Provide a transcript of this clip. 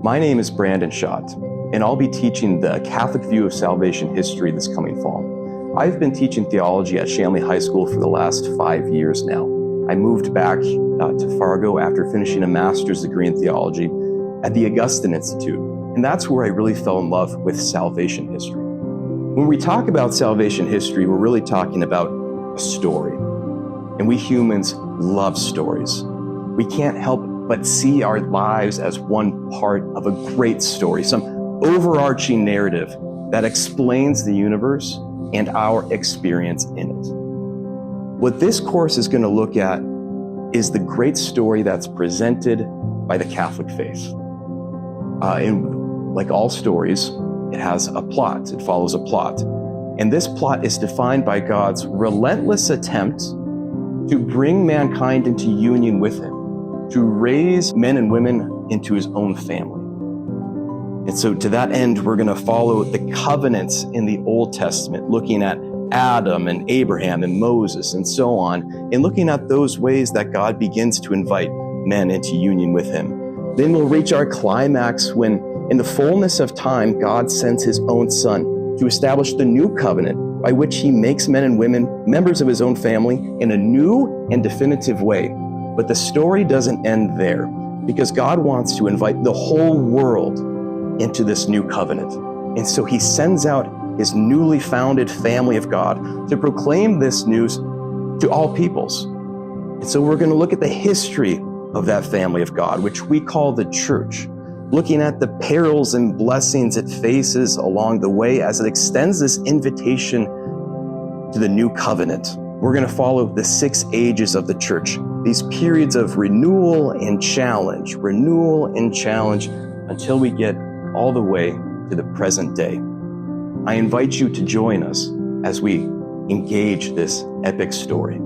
My name is Brandon Schott, and I'll be teaching the Catholic view of salvation history this coming fall. I've been teaching theology at Shanley High School for the last 5 years now. I moved back to Fargo after finishing a master's degree in theology at the Augustine Institute, and that's where I really fell in love with salvation history. When we talk about salvation history, we're really talking about a story, and we humans love stories. We can't help but see our lives as one part of a great story, some overarching narrative that explains the universe and our experience in it. What this course is going to look at is the great story that's presented by the Catholic faith. And like all stories, it has a plot, it follows a plot. And this plot is defined by God's relentless attempt to bring mankind into union with Him, to raise men and women into His own family. And so to that end, we're going to follow the covenants in the Old Testament, looking at Adam and Abraham and Moses and so on, and looking at those ways that God begins to invite men into union with Him. Then we'll reach our climax when, in the fullness of time, God sends His own Son to establish the new covenant by which He makes men and women members of His own family in a new and definitive way. But the story doesn't end there, because God wants to invite the whole world into this new covenant. And so He sends out His newly founded family of God to proclaim this news to all peoples. And so we're going to look at the history of that family of God, which we call the church, looking at the perils and blessings it faces along the way as it extends this invitation to the new covenant. We're going to follow the 6 ages of the church, these periods of renewal and challenge, until we get all the way to the present day. I invite you to join us as we engage this epic story.